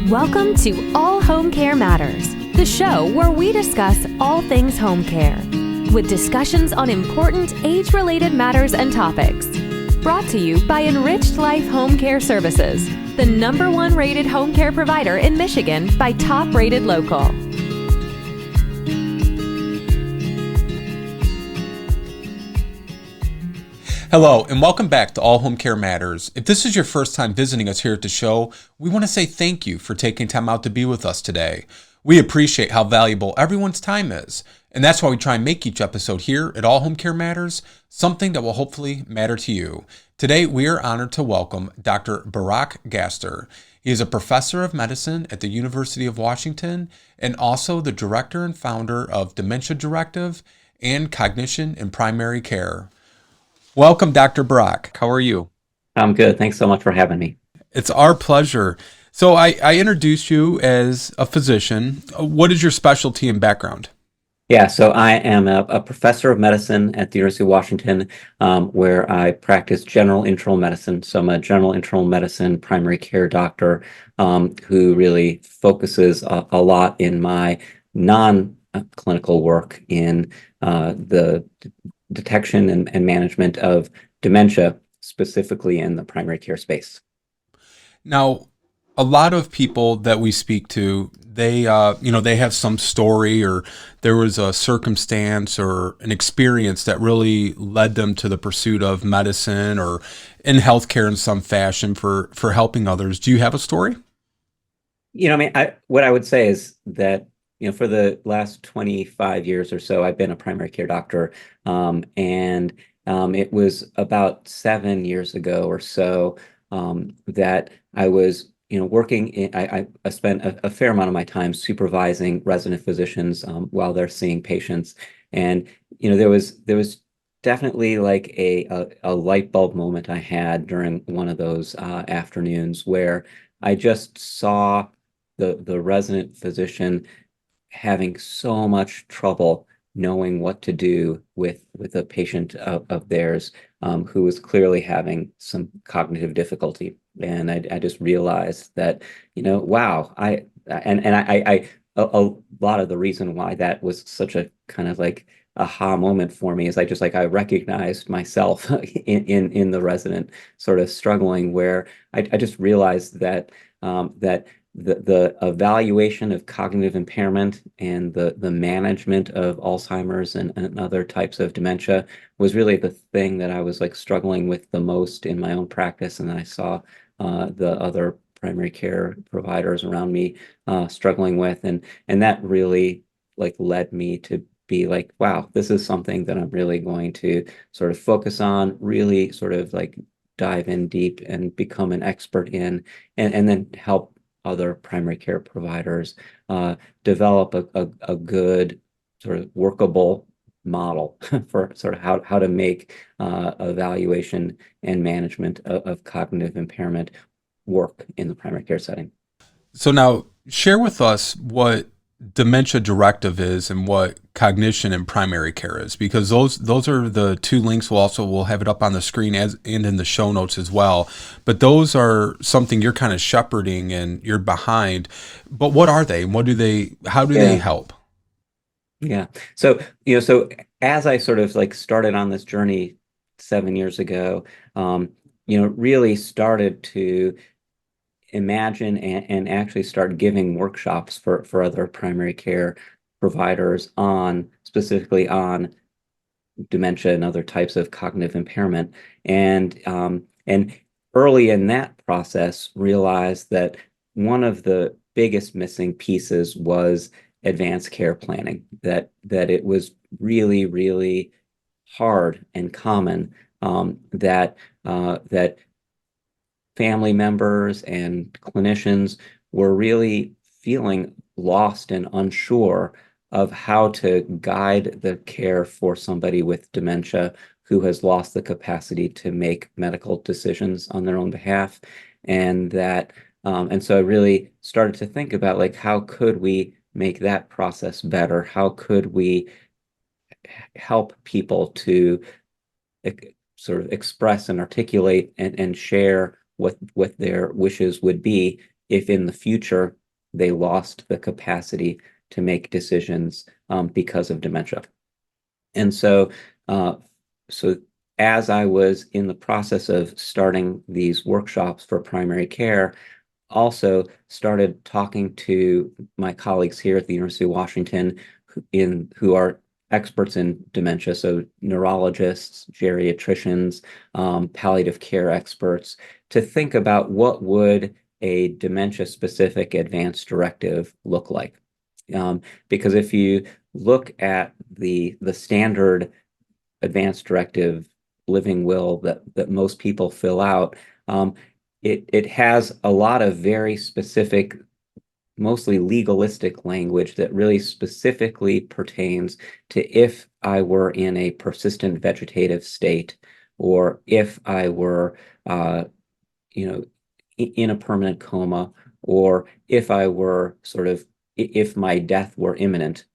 Welcome to All Home Care Matters, the show where we discuss all things home care, with discussions on important age-related matters and topics. Brought to you by Enriched Life Home Care Services, the #1 rated home care provider in Michigan by Top Rated Local. Hello, and welcome back to All Home Care Matters. If this is your first time visiting us here at the show, we want to say thank you for taking time out to be with us today. We appreciate how valuable everyone's time is, and that's why we try and make each episode here at All Home Care Matters something that will hopefully matter to you. Today, we are honored to welcome Dr. Barak Gaster. He is a professor of medicine at the University of Washington and also the director and founder of Dementia Directive and Cognition in Primary Care. Welcome, Dr. Barak. How are you? I'm good. Thanks so much for having me. It's our pleasure. So I introduced you as a physician. What is your specialty and background? Yeah, so I am a professor of medicine at the University of Washington, where I practice general internal medicine. So I'm a general internal medicine primary care doctor who really focuses a lot in my non-clinical work in the detection and management of dementia, specifically in the primary care space. Now, a lot of people that we speak to, they have some story or there was a circumstance or an experience that really led them to the pursuit of medicine or in healthcare in some fashion for helping others. Do you have a story? What I would say is that for the last 25 years or so, I've been a primary care doctor, and it was about 7 years ago or so that I was, working. I spent a fair amount of my time supervising resident physicians while they're seeing patients, and there was definitely like a light bulb moment I had during one of those afternoons where I just saw the resident physician having so much trouble knowing what to do with a patient of theirs who was clearly having some cognitive difficulty. And I just realized that, wow, a lot of the reason why that was such a kind of like aha moment for me is I recognized myself in the resident sort of struggling, where I just realized that the evaluation of cognitive impairment and the management of Alzheimer's and other types of dementia was really the thing that I was struggling with the most in my own practice. And then I saw the other primary care providers around me struggling with, and that really led me to be like, wow, this is something that I'm really going to sort of focus on, really sort of dive in deep and become an expert in, and then help other primary care providers develop a good sort of workable model for sort of how to make evaluation and management of cognitive impairment work in the primary care setting. So now share with us what Dementia Directive is and what Cognition in Primary Care is, because those are the two links. We'll have it up on the screen and in the show notes as well. But those are something you're kind of shepherding and you're behind. But what are they? How do they help? Yeah. So as I sort of started on this journey 7 years ago, really started to imagine and actually start giving workshops for other primary care providers specifically on dementia and other types of cognitive impairment. And early in that process, realized that one of the biggest missing pieces was advanced care planning, that it was really, really hard and common that family members and clinicians were really feeling lost and unsure of how to guide the care for somebody with dementia who has lost the capacity to make medical decisions on their own behalf. And so I really started to think about how could we make that process better? How could we help people to sort of express and articulate and share what their wishes would be if in the future they lost the capacity to make decisions because of dementia. And so, so as I was in the process of starting these workshops for primary care, also started talking to my colleagues here at the University of Washington who are experts in dementia, so neurologists, geriatricians, palliative care experts, to think about what would a dementia-specific advance directive look like. Because if you look at the standard advance directive living will that most people fill out, it has a lot of very specific, mostly legalistic language that really specifically pertains to if I were in a persistent vegetative state, or if I were, in a permanent coma, or if I were if my death were imminent,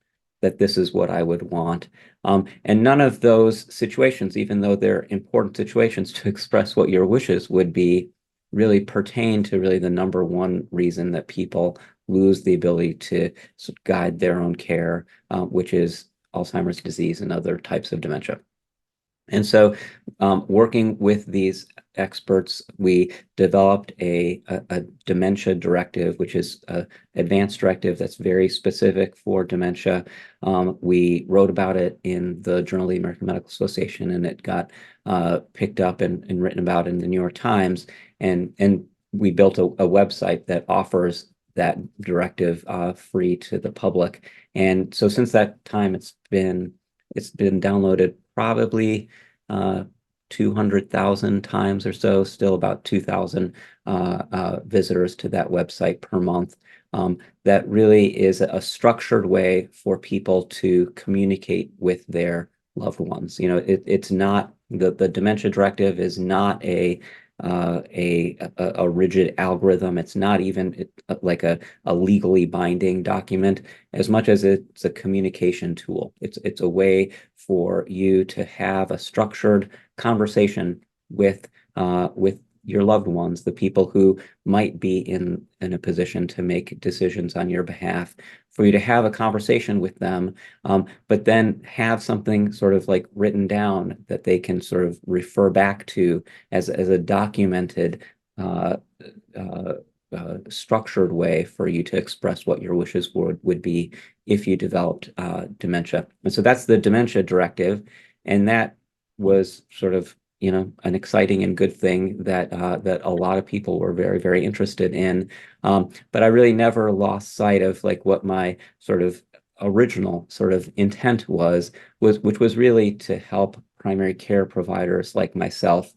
that this is what I would want. And none of those situations, even though they're important situations to express what your wishes would be, really pertain to really the number one reason that people lose the ability to guide their own care, which is Alzheimer's disease and other types of dementia. And so, working with these experts, we developed a dementia directive, which is an advanced directive that's very specific for dementia. We wrote about it in the Journal of the American Medical Association, and it got picked up and written about in the New York Times. And we built a website that offers that directive free to the public. And so since that time, it's been downloaded probably 200,000 times or so, still about 2,000 visitors to that website per month. That really is a structured way for people to communicate with their loved ones. It's not, the dementia directive is not a rigid algorithm. It's not even like a legally binding document, as much as it's a communication tool. It's a way for you to have a structured conversation with your loved ones, the people who might be in a position to make decisions on your behalf, for you to have a conversation with them, but then have something sort of like written down that they can sort of refer back to as a documented, structured way for you to express what your wishes would be if you developed dementia. And so that's the dementia directive. And that was sort of an exciting and good thing that a lot of people were very, very interested in. But I really never lost sight of like what my sort of original sort of intent which was really to help primary care providers like myself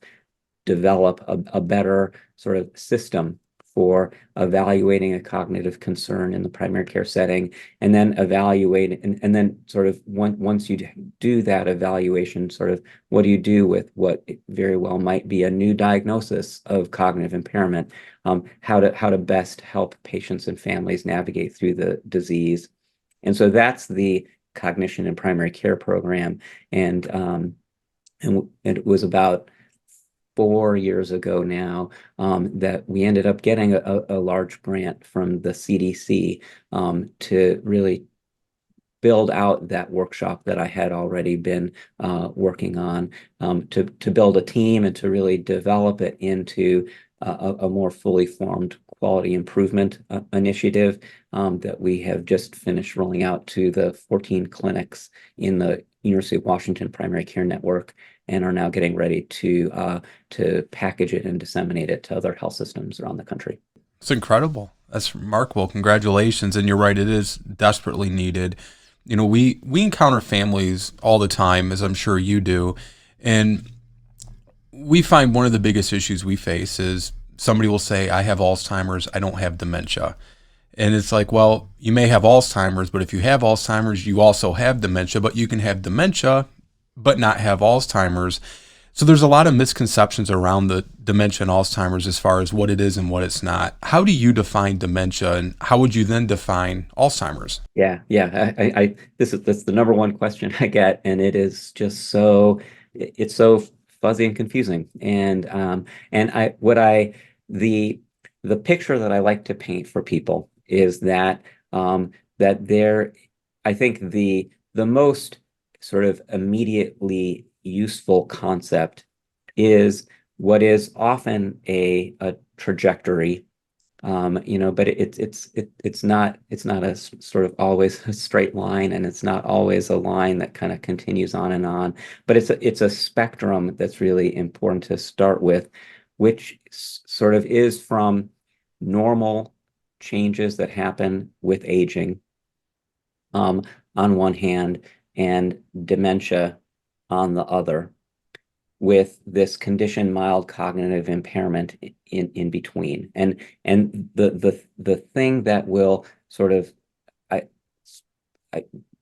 develop a better sort of system for evaluating a cognitive concern in the primary care setting, and then evaluate, and then sort of once you do that evaluation, sort of what do you do with what very well might be a new diagnosis of cognitive impairment, how to best help patients and families navigate through the disease. And so that's the Cognition in Primary Care program. And it was about 4 years ago now that we ended up getting a large grant from the CDC to really build out that workshop that I had already been working on, to build a team and to really develop it into a more fully formed quality improvement initiative that we have just finished rolling out to the 14 clinics in the University of Washington Primary Care Network, and are now getting ready to package it and disseminate it to other health systems around the country. It's incredible. That's remarkable. Congratulations. And you're right, it is desperately needed. We encounter families all the time, as I'm sure you do, and we find one of the biggest issues we face is somebody will say, I have Alzheimer's, I don't have dementia. And it's like, well, you may have Alzheimer's, but if you have Alzheimer's, you also have dementia, but you can have dementia, but not have Alzheimer's. So there's a lot of misconceptions around the dementia and Alzheimer's as far as what it is and what it's not. How do you define dementia, and how would you then define Alzheimer's? Yeah. That's the number one question I get, and it is just it's so fuzzy and confusing. And the the picture that I like to paint for people is that that there, I think the most sort of immediately useful concept is what is often a trajectory, but it's not a sort of always a straight line, and it's not always a line that kind of continues on and on, but it's a spectrum that's really important to start with, which sort of is from normal changes that happen with aging, on one hand, and dementia on the other, with this condition mild cognitive impairment in between. And the thing that will sort of I,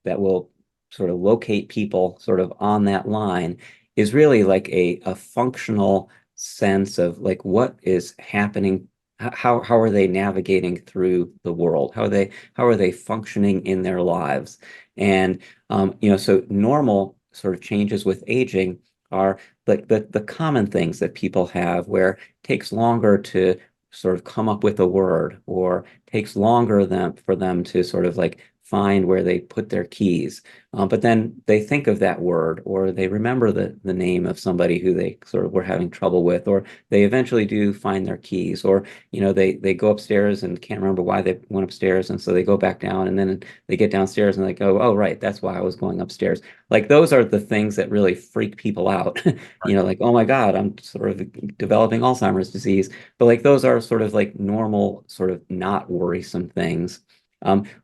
that will sort of locate people sort of on that line is really like a functional sense of like what is happening. How are they navigating through the world? How are they functioning in their lives? And so normal sort of changes with aging are like the common things that people have, where it takes longer to sort of come up with a word, or takes longer for them to sort of like find where they put their keys. But then they think of that word, or they remember the name of somebody who they sort of were having trouble with, or they eventually do find their keys, or they go upstairs and can't remember why they went upstairs, and so they go back down, and then they get downstairs and they go, oh right, that's why I was going upstairs. Like those are the things that really freak people out. Like, oh my God, I'm sort of developing Alzheimer's disease. But like those are sort of like normal, sort of not worrisome things.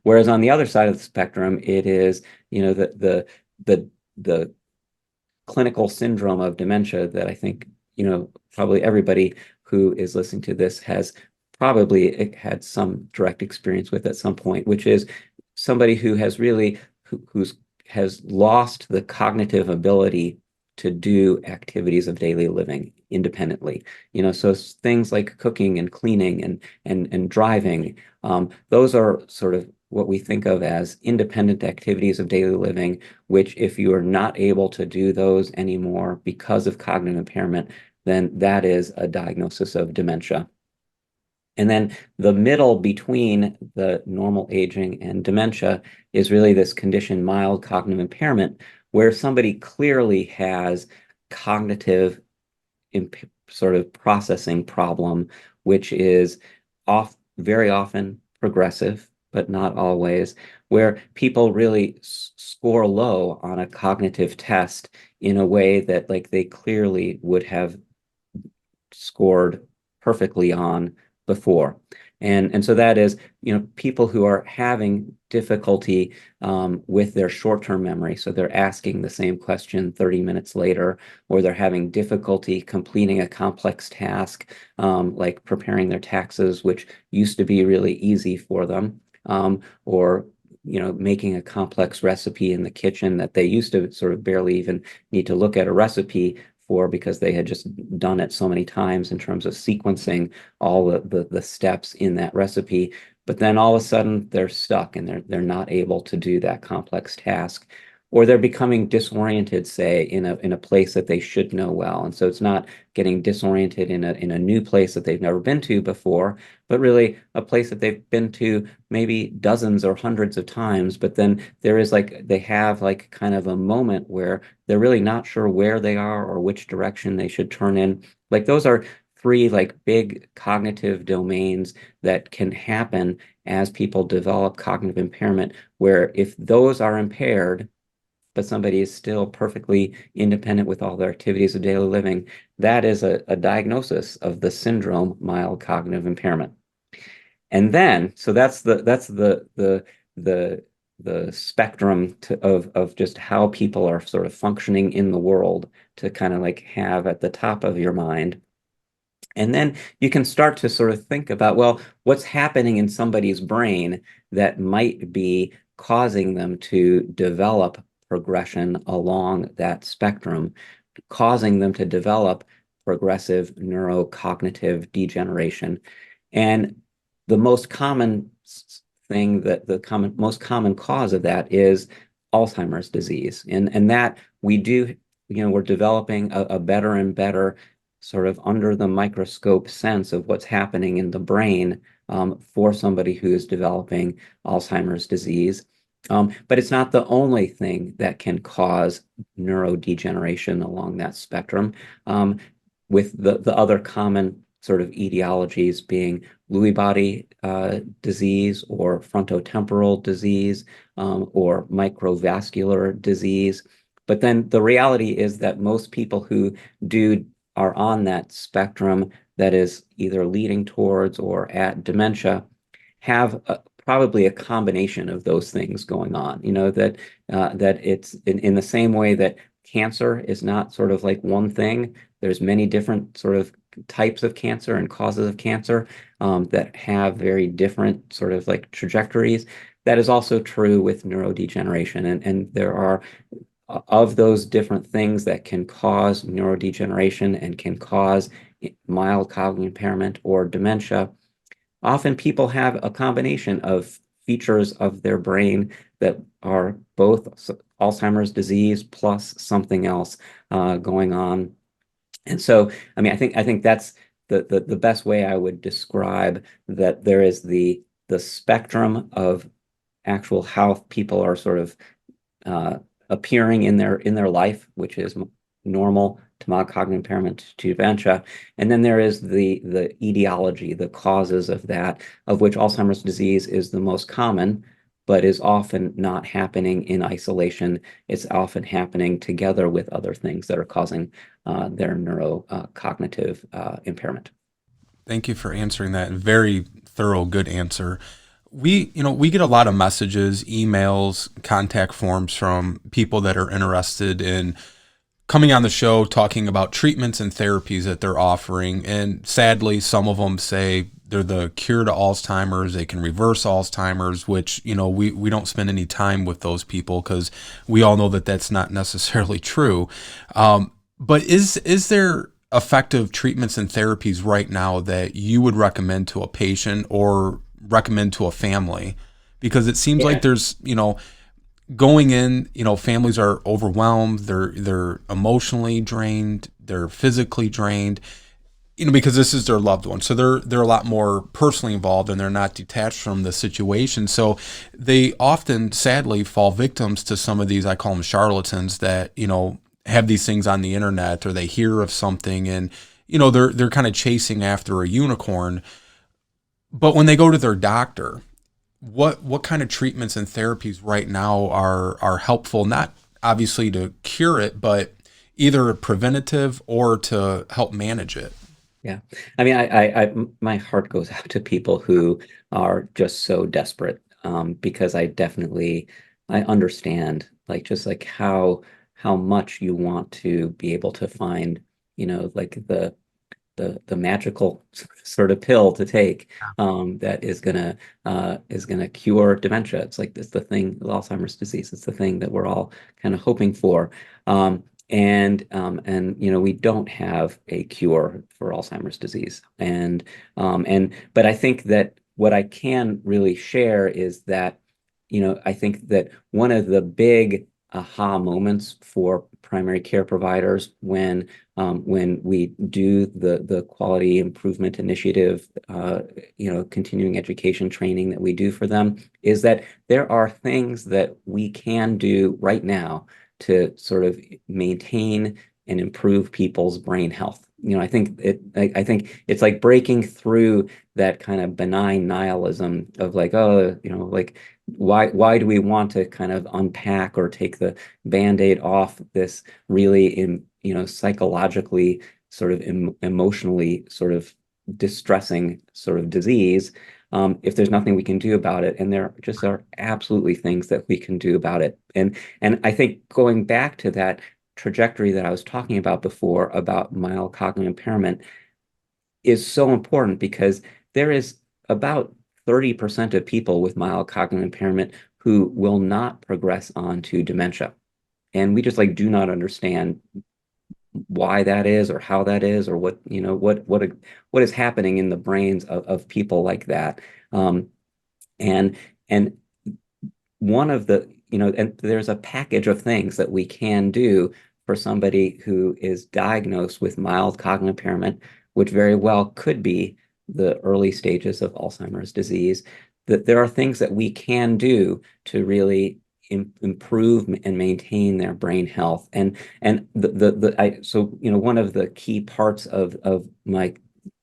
Whereas on the other side of the spectrum, it is, the clinical syndrome of dementia that I think, probably everybody who is listening to this has probably had some direct experience with at some point, which is somebody who has really, has lost the cognitive ability to do activities of daily living independently. So things like cooking and cleaning and driving, those are sort of what we think of as independent activities of daily living, which if you are not able to do those anymore because of cognitive impairment, then that is a diagnosis of dementia. And then the middle between the normal aging and dementia is really this condition, mild cognitive impairment, where somebody clearly has cognitive sort of processing problem, which is very often progressive, but not always, where people really score low on a cognitive test in a way that like they clearly would have scored perfectly on before. And so that is, people who are having difficulty with their short-term memory. So they're asking the same question 30 minutes later, or they're having difficulty completing a complex task, like preparing their taxes, which used to be really easy for them, or making a complex recipe in the kitchen that they used to sort of barely even need to look at a recipe for, because they had just done it so many times in terms of sequencing all the steps in that recipe. But then all of a sudden they're stuck, and they're not able to do that complex task, or they're becoming disoriented, say, in a place that they should know well. And so it's not getting disoriented in a new place that they've never been to before, but really a place that they've been to maybe dozens or hundreds of times. But then they have like kind of a moment where they're really not sure where they are or which direction they should turn in. Like those are three like big cognitive domains that can happen as people develop cognitive impairment, where if those are impaired, but somebody is still perfectly independent with all their activities of daily living, that is a diagnosis of the syndrome, mild cognitive impairment. And then, so that's the spectrum of just how people are sort of functioning in the world, to kind of like have at the top of your mind. And then you can start to sort of think about, well, what's happening in somebody's brain that might be causing them to develop progression along that spectrum, causing them to develop progressive neurocognitive degeneration. And the most common thing, most common cause of that is Alzheimer's disease. And that we do, we're developing a better and better sort of under the microscope sense of what's happening in the brain for somebody who is developing Alzheimer's disease. But it's not the only thing that can cause neurodegeneration along that spectrum, with the other common sort of etiologies being Lewy body disease or frontotemporal disease or microvascular disease. But then the reality is that most people who are on that spectrum that is either leading towards or at dementia have probably a combination of those things going on. That it's in the same way that cancer is not sort of like one thing. There's many different sort of types of cancer and causes of cancer that have very different sort of like trajectories. That is also true with neurodegeneration. And there are of those different things that can cause neurodegeneration and can cause mild cognitive impairment or dementia. Often people have a combination of features of their brain that are both Alzheimer's disease plus something else going on. And so, I mean, I think that's the best way I would describe that. There is the spectrum of actual how people are sort of appearing in their life, which is normal to mild cognitive impairment to dementia. And then there is the etiology, the causes of that, of which Alzheimer's disease is the most common, but is often not happening in isolation. It's often happening together with other things that are causing their neurocognitive impairment. Thank you for answering that. Very thorough, good answer. We get a lot of messages, emails, contact forms from people that are interested in coming on the show, talking about treatments and therapies that they're offering. And sadly, some of them say they're the cure to Alzheimer's. They can reverse Alzheimer's, which, we don't spend any time with those people because we all know that that's not necessarily true. But is there effective treatments and therapies right now that you would recommend to a patient or recommend to a family? Because it seems like there's, going in, families are overwhelmed, they're emotionally drained, they're physically drained, because this is their loved one. So they're a lot more personally involved and they're not detached from the situation. So they often sadly fall victims to some of these, I call them charlatans, that, have these things on the internet, or they hear of something and, they're kind of chasing after a unicorn. But when they go to their doctor, what kind of treatments and therapies right now are helpful, not obviously to cure it, but either preventative or to help manage it? Yeah. I mean, I my heart goes out to people who are just so desperate, because I understand like just like how much you want to be able to find, like the magical sort of pill to take that is gonna cure dementia. It's like this the thing with Alzheimer's disease. It's the thing that we're all kind of hoping for. And we don't have a cure for Alzheimer's disease. But I think that what I can really share is that, I think that one of the big aha moments for primary care providers when we do the quality improvement initiative, continuing education training that we do for them, is that there are things that we can do right now to sort of maintain and improve people's brain health. I think it's like breaking through that kind of benign nihilism of like, oh, like why do we want to kind of unpack or take the Band-Aid off this really psychologically sort of emotionally sort of distressing sort of disease, if there's nothing we can do about it. And there just are absolutely things that we can do about it. And I think going back to that trajectory that I was talking about before about mild cognitive impairment is so important, because there is about 30% of people with mild cognitive impairment who will not progress on to dementia. And we just like do not understand why that is or how that is or what is happening in the brains of people like that. And one of the and there's a package of things that we can do for somebody who is diagnosed with mild cognitive impairment, which very well could be the early stages of Alzheimer's disease, that there are things that we can do to really improve and maintain their brain health. So one of the key parts of my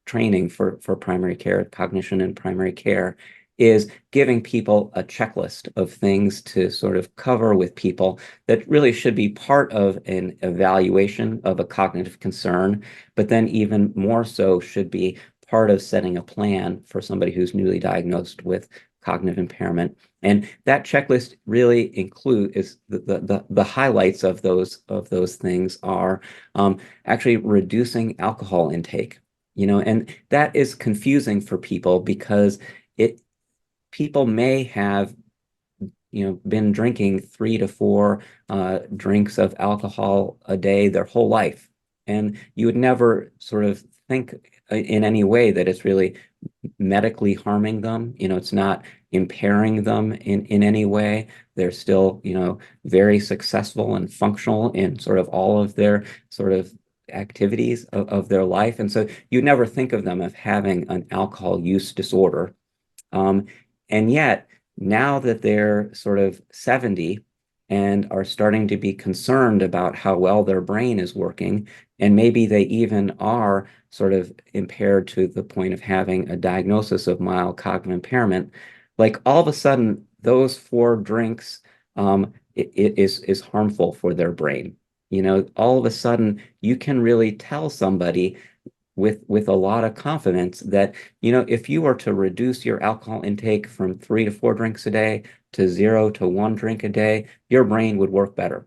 training for primary care, cognition and primary care, is giving people a checklist of things to sort of cover with people that really should be part of an evaluation of a cognitive concern, but then even more so should be part of setting a plan for somebody who's newly diagnosed with cognitive impairment. And that checklist really is the highlights of those things are actually reducing alcohol intake. And that is confusing for people because people may have been drinking 3 to 4 drinks of alcohol a day their whole life, and you would never sort of think in any way that it's really medically harming them. It's not impairing them in any way. They're still very successful and functional in sort of all of their sort of activities of their life, and so you'd never think of them as having an alcohol use disorder. And yet, now that they're sort of 70 and are starting to be concerned about how well their brain is working, and maybe they even are sort of impaired to the point of having a diagnosis of mild cognitive impairment, like all of a sudden, those 4 drinks is harmful for their brain. All of a sudden, you can really tell somebody with a lot of confidence that, if you were to reduce your alcohol intake from 3 to 4 drinks a day to 0 to 1 drink a day, your brain would work better.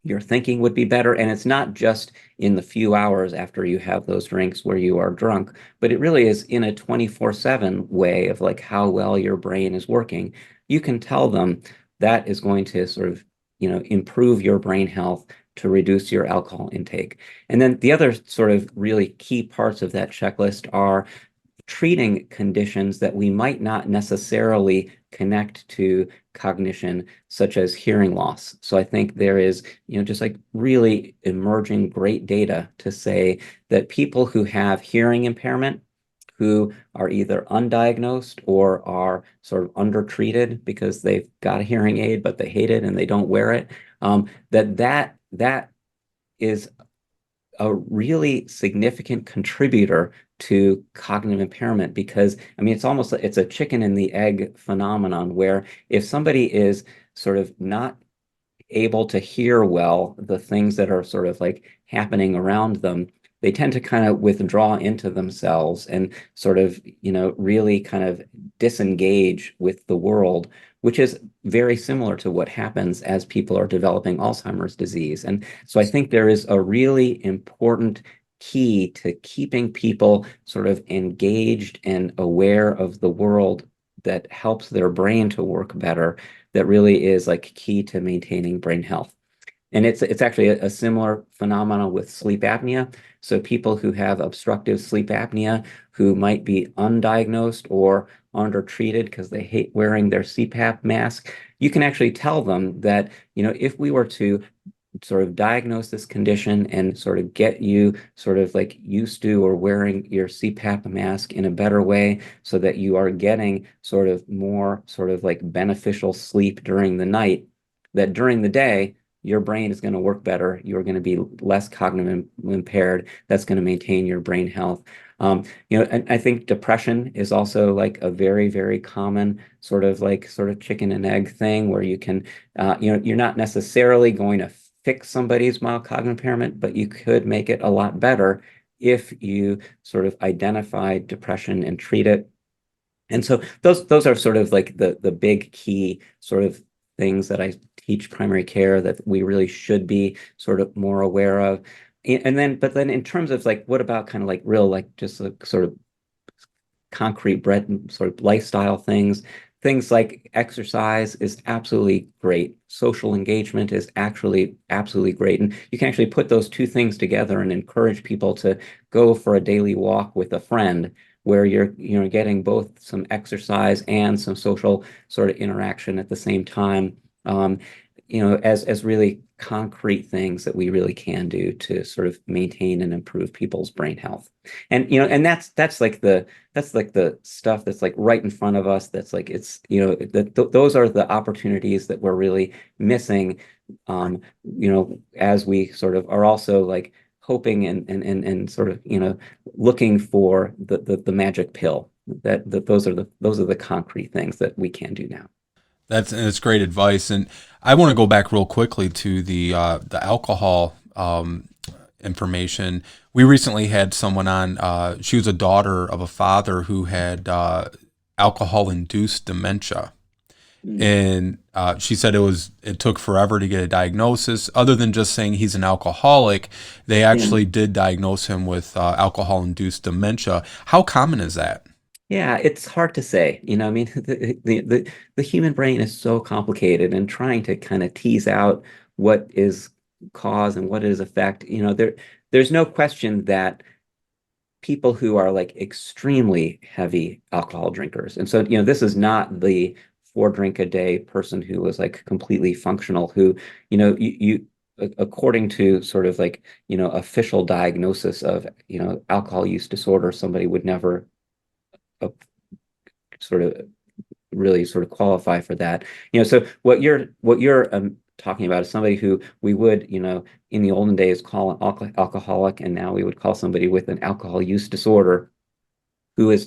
Your thinking would be better. And it's not just in the few hours after you have those drinks where you are drunk, but it really is in a 24/7 way of like how well your brain is working. You can tell them that is going to sort of, improve your brain health, to reduce your alcohol intake. And then the other sort of really key parts of that checklist are treating conditions that we might not necessarily connect to cognition, such as hearing loss. So I think there is, just like really emerging great data to say that people who have hearing impairment, who are either undiagnosed or are sort of undertreated because they've got a hearing aid, but they hate it and they don't wear it, that is a really significant contributor to cognitive impairment, because it's almost like it's a chicken and the egg phenomenon, where if somebody is sort of not able to hear well the things that are sort of like happening around them, they tend to kind of withdraw into themselves and sort of, really kind of disengage with the world, which is very similar to what happens as people are developing Alzheimer's disease. And so I think there is a really important key to keeping people sort of engaged and aware of the world that helps their brain to work better, that really is like key to maintaining brain health. And it's actually a similar phenomenon with sleep apnea. So people who have obstructive sleep apnea, who might be undiagnosed or undertreated because they hate wearing their CPAP mask, you can actually tell them that, if we were to sort of diagnose this condition and sort of get you sort of like used to or wearing your CPAP mask in a better way, so that you are getting sort of more sort of like beneficial sleep during the night, that during the day, your brain is going to work better. You're going to be less cognitively impaired. That's going to maintain your brain health. And I think depression is also like a very, very common sort of chicken and egg thing, where you can, you're not necessarily going to fix somebody's mild cognitive impairment, but you could make it a lot better if you sort of identify depression and treat it. And so those are sort of like the big key sort of things that I teach primary care that we really should be sort of more aware of. But then in terms of like, what about kind of like real, like just like sort of concrete bread sort of lifestyle things like exercise is absolutely great. Social engagement is actually absolutely great. And you can actually put those 2 things together and encourage people to go for a daily walk with a friend, where you're getting both some exercise and some social sort of interaction at the same time. as really concrete things that we really can do to sort of maintain and improve people's brain health. And that's like the stuff that's like right in front of us. That's like those are the opportunities that we're really missing. As we sort of are also like hoping and sort of looking for the magic pill. Those are the concrete things that we can do now. That's great advice, and I want to go back real quickly to the alcohol information. We recently had someone on. She was a daughter of a father who had alcohol-induced dementia, and she said it took forever to get a diagnosis. Other than just saying he's an alcoholic, they actually did diagnose him with alcohol-induced dementia. How common is that? Yeah, it's hard to say. I mean, the human brain is so complicated, and trying to kind of tease out what is cause and what is effect. There's no question that people who are like extremely heavy alcohol drinkers, and so this is not the 4 drink a day person who was like completely functional, who you according to sort of like official diagnosis of alcohol use disorder, somebody would never uh, sort of really sort of qualify for that. So what you're talking about is somebody who we would, in the olden days call an alcoholic, and now we would call somebody with an alcohol use disorder who is,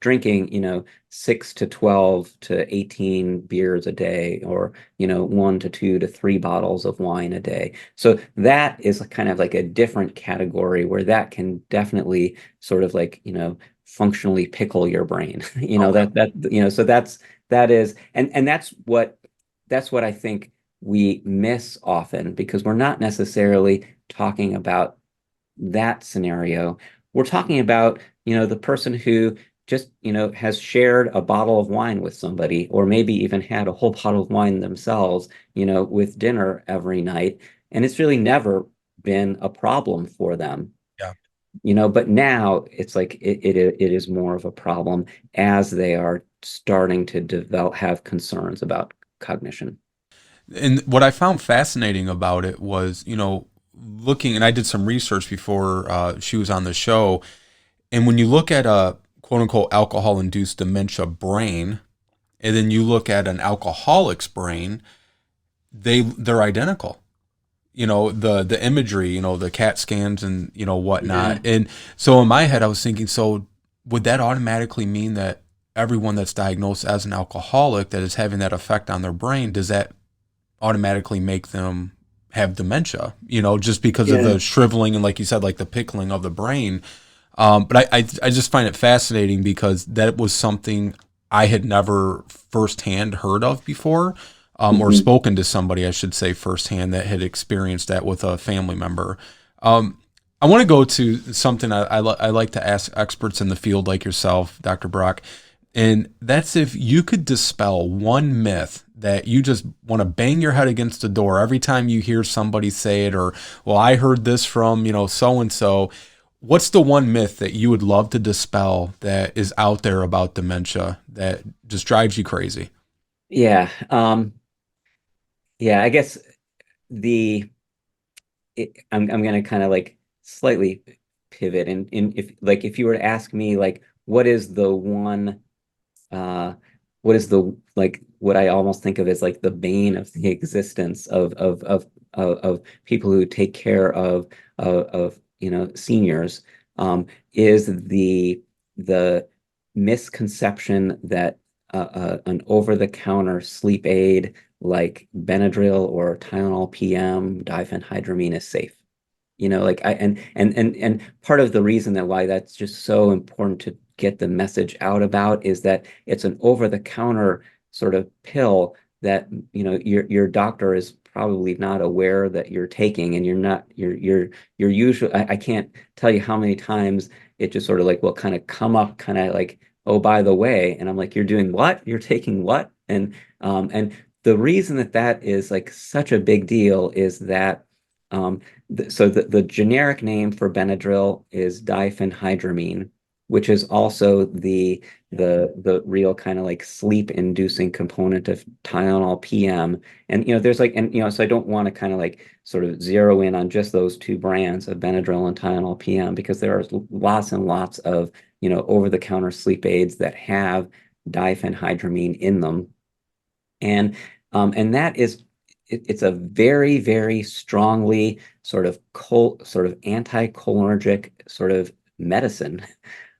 drinking, 6 to 12 to 18 beers a day, or, 1 to 2 to 3 bottles of wine a day. So that is kind of like a different category where that can definitely sort of like, functionally pickle your brain. So that is, and that's what I think we miss often, because we're not necessarily talking about that scenario. We're talking about, the person who just, has shared a bottle of wine with somebody, or maybe even had a whole bottle of wine themselves, with dinner every night. And it's really never been a problem for them. Yeah. But now it's like it is more of a problem as they are starting to have concerns about cognition. And what I found fascinating about it was, looking, and I did some research before she was on the show. And when you look at a quote unquote alcohol induced dementia brain, and then you look at an alcoholic's brain, they're identical. The imagery, the CAT scans and, whatnot. Yeah. And so in my head, I was thinking, so would that automatically mean that everyone that's diagnosed as an alcoholic that is having that effect on their brain, does that automatically make them have dementia, just because of the shriveling and, like you said, like the pickling of the brain? But I just find it fascinating because that was something I had never firsthand heard of before, or spoken to somebody, I should say, firsthand that had experienced that with a family member. I want to go to something I like to ask experts in the field like yourself, Dr. Barak, and that's if you could dispel one myth that you just want to bang your head against the door every time you hear somebody say it, or, well, I heard this from, so-and-so. What's the one myth that you would love to dispel that is out there about dementia that just drives you crazy? Yeah. Yeah, I guess the I'm gonna kind of like slightly pivot, and if you were to ask me like what is the one uh what is the like what I almost think of as like the bane of the existence of people who take care of seniors, is the misconception that an over-the-counter sleep aid like Benadryl or Tylenol PM, diphenhydramine, is safe. Like and part of the reason that why that's just so important to get the message out about is that it's an over-the-counter sort of pill that your doctor is probably not aware that you're taking, and you're usually, I can't tell you how many times it just sort of like will kind of come up kind of like, oh, by the way, and I'm like, you're doing what? You're taking what? And the reason that is like such a big deal is that so the generic name for Benadryl is diphenhydramine, which is also the real kind of like sleep inducing component of Tylenol PM. And there's like, and so I don't want to kind of like sort of zero in on just those two brands of Benadryl and Tylenol PM, because there are lots and lots of over-the-counter sleep aids that have diphenhydramine in them. And that is, it's a very, very strongly sort of anticholinergic sort of medicine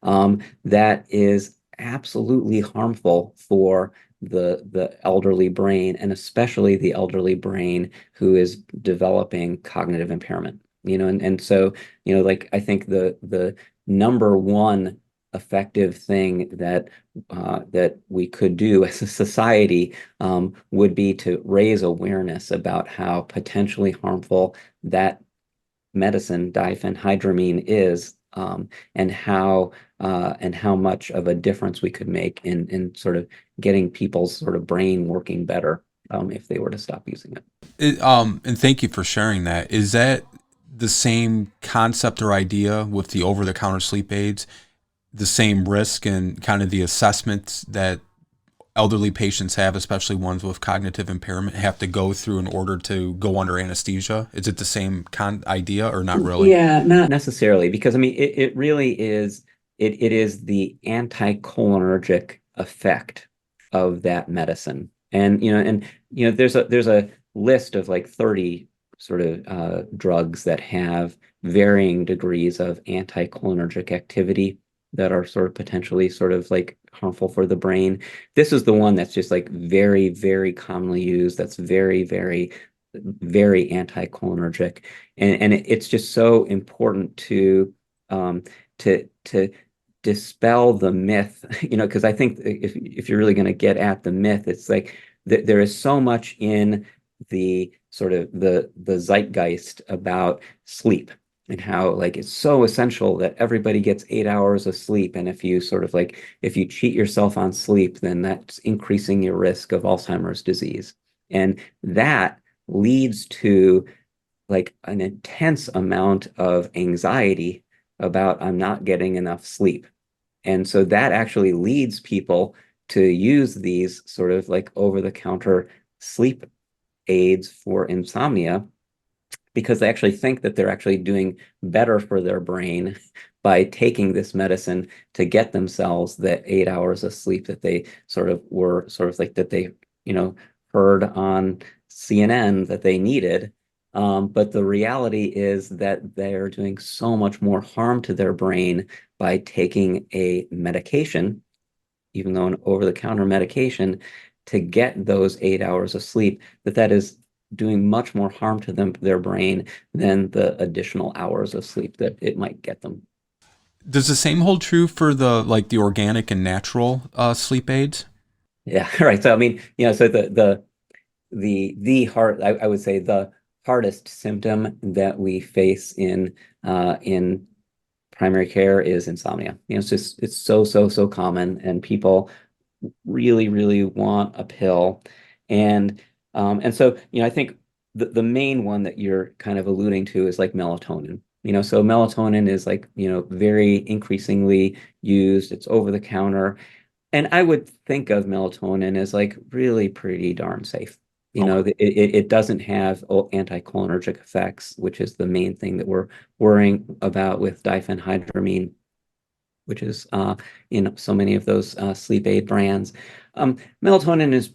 that is absolutely harmful for the elderly brain, and especially the elderly brain who is developing cognitive impairment. And so, like, I think the number one effective thing that we could do as a society would be to raise awareness about how potentially harmful that medicine, diphenhydramine, is, and how much of a difference we could make in sort of getting people's sort of brain working better if they were to stop using it. And thank you for sharing that. Is that the same concept or idea with the over-the-counter sleep aids? The same risk and kind of the assessments that elderly patients have, especially ones with cognitive impairment, have to go through in order to go under anesthesia? Is it the same idea or not really? Yeah, not necessarily, because I mean, it really is, it is the anticholinergic effect of that medicine. And there's a list of like 30 sort of drugs that have varying degrees of anticholinergic activity that are sort of potentially sort of like harmful for the brain. This is the one that's just like very, very commonly used. That's very, very, very anticholinergic, and it's just so important to to dispel the myth, because I think if you're really going to get at the myth, it's like there is so much in the sort of the zeitgeist about sleep, and how like it's so essential that everybody gets 8 hours of sleep. And if you sort of like, if you cheat yourself on sleep, then that's increasing your risk of Alzheimer's disease. And that leads to like an intense amount of anxiety about I'm not getting enough sleep. And so that actually leads people to use these sort of like over-the-counter sleep aids for insomnia, because they actually think that they're actually doing better for their brain by taking this medicine to get themselves that 8 hours of sleep that they that they heard on CNN that they needed. But the reality is that they're doing so much more harm to their brain by taking a medication, even though an over-the-counter medication, to get those 8 hours of sleep, that is doing much more harm to their brain, than the additional hours of sleep that it might get them. Does the same hold true for the organic and natural sleep aids? Yeah, right. So I mean, so the hard, I would say the hardest symptom that we face in primary care is insomnia. It's so common, and people really, really want a pill. And so, I think the main one that you're kind of alluding to is like melatonin. So melatonin is like, very increasingly used. It's over the counter. And I would think of melatonin as like really pretty darn safe. Okay. It doesn't have anticholinergic effects, which is the main thing that we're worrying about with diphenhydramine, which is so many of those sleep aid brands. Melatonin is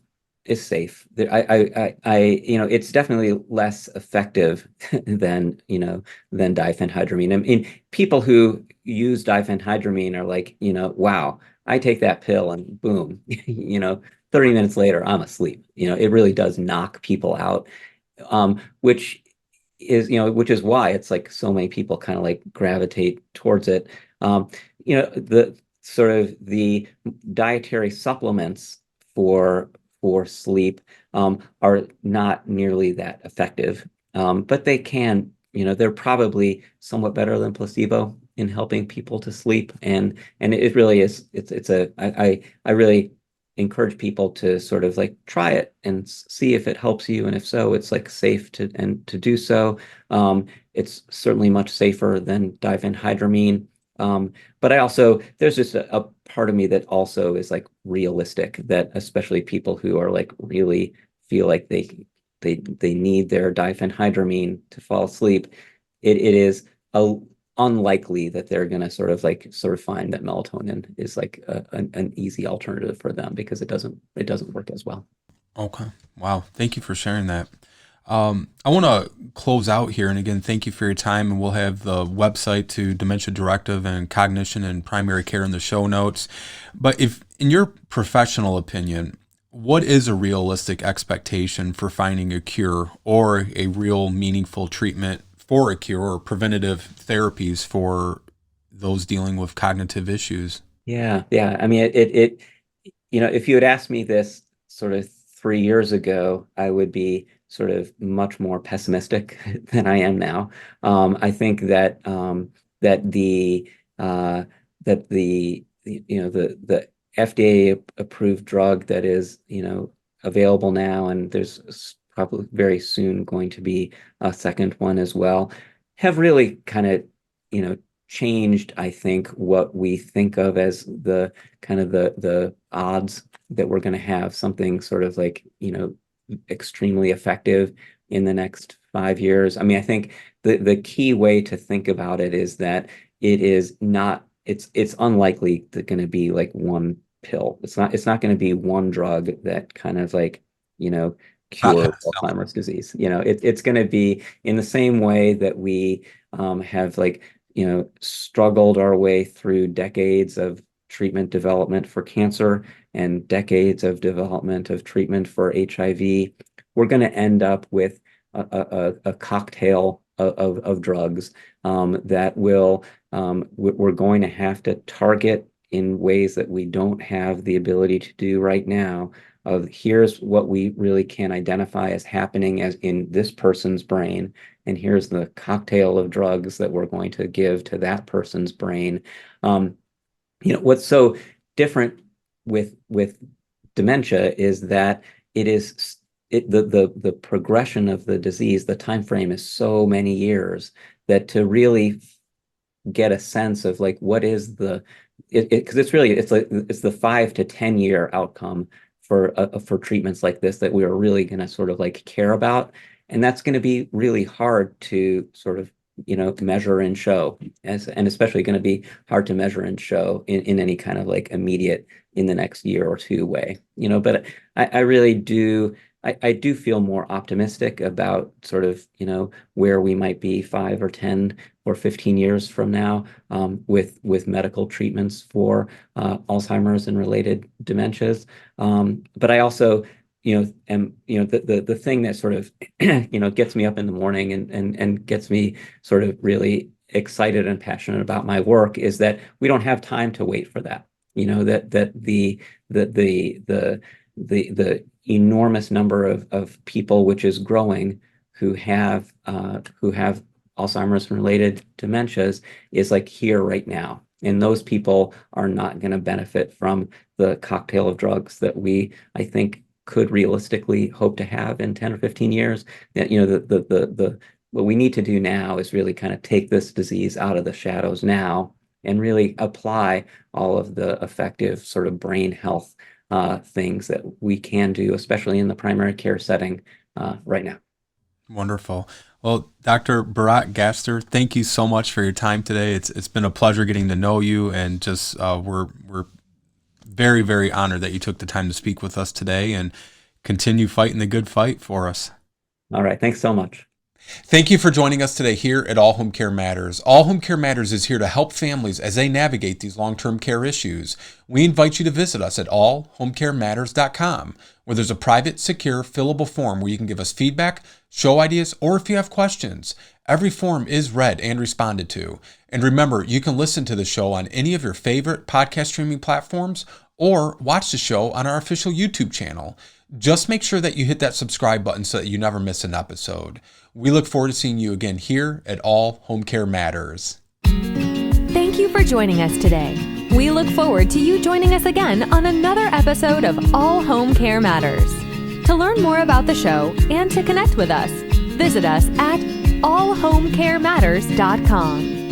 safe. It's definitely less effective than diphenhydramine. I mean, people who use diphenhydramine are like, wow, I take that pill and boom, 30 minutes later, I'm asleep. It really does knock people out, which is why it's like so many people kind of like gravitate towards it. The sort of the dietary supplements for sleep are not nearly that effective, but they can, they're probably somewhat better than placebo in helping people to sleep. And it really is, I really encourage people to sort of like try it and see if it helps you, and if so, it's like safe to do so. It's certainly much safer than diphenhydramine. But there's just a part of me that also is like realistic, that especially people who are like really feel like they need their diphenhydramine to fall asleep, it is unlikely that they're going to sort of find that melatonin is like an easy alternative for them, because it doesn't work as well. Okay. Wow. Thank you for sharing that. I want to close out here. And again, thank you for your time. And we'll have the website to Dementia Directive and Cognition and primary care in the show notes. But if, in your professional opinion, what is a realistic expectation for finding a cure or a real meaningful treatment for a cure or preventative therapies for those dealing with cognitive issues? Yeah. I mean, if you had asked me this sort of 3 years ago, I would be sort of much more pessimistic than I am now. I think that the FDA approved drug that is available now, and there's probably very soon going to be a second one as well, have really kind of changed, I think, what we think of as the kind of the odds that we're going to have something sort of like extremely effective in the next 5 years. I mean, I think the key way to think about it is that it's unlikely that going to be like one pill. It's not going to be one drug that kind of like cure Alzheimer's disease. It's going to be in the same way that we have like struggled our way through decades of treatment development for cancer and decades of development of treatment for HIV. We're going to end up with a cocktail of drugs that we're going to have to target in ways that we don't have the ability to do right now. Here's what we really can identify as happening as in this person's brain, and here's the cocktail of drugs that we're going to give to that person's brain. What's so different with dementia is that the progression of the disease, the time frame is so many years that to really get a sense of like what is because it's the 5 to 10 year outcome for treatments like this that we are really going to sort of like care about, and that's going to be really hard to sort of measure and show, and especially going to be hard to measure and show in any kind of like immediate in the next year or two way. But I really do. I do feel more optimistic about sort of where we might be 5 or 10 or 15 years from now with medical treatments for Alzheimer's and related dementias. But I also the thing that sort of gets me up in the morning and gets me sort of really excited and passionate about my work is that we don't have time to wait for that. That the enormous number of people, which is growing, who have Alzheimer's and related dementias, is like here right now. And those people are not going to benefit from the cocktail of drugs that I think, could realistically hope to have in 10 or 15 years. That what we need to do now is really kind of take this disease out of the shadows now and really apply all of the effective sort of brain health things that we can do, especially in the primary care setting right now. Wonderful. Well, Dr. Barak Gaster, thank you so much for your time today. It's been a pleasure getting to know you, and just we're very, very honored that you took the time to speak with us today, and continue fighting the good fight for us. All right. Thanks so much. Thank you for joining us today here at All Home Care Matters. All Home Care Matters is here to help families as they navigate these long-term care issues. We invite you to visit us at allhomecarematters.com, where there's a private, secure, fillable form where you can give us feedback, show ideas, or if you have questions. Every form is read and responded to. And remember, you can listen to the show on any of your favorite podcast streaming platforms or watch the show on our official YouTube channel. Just make sure that you hit that subscribe button so that you never miss an episode. We look forward to seeing you again here at All Home Care Matters. Thank you for joining us today. We look forward to you joining us again on another episode of All Home Care Matters. To learn more about the show and to connect with us, visit us at allhomecarematters.com.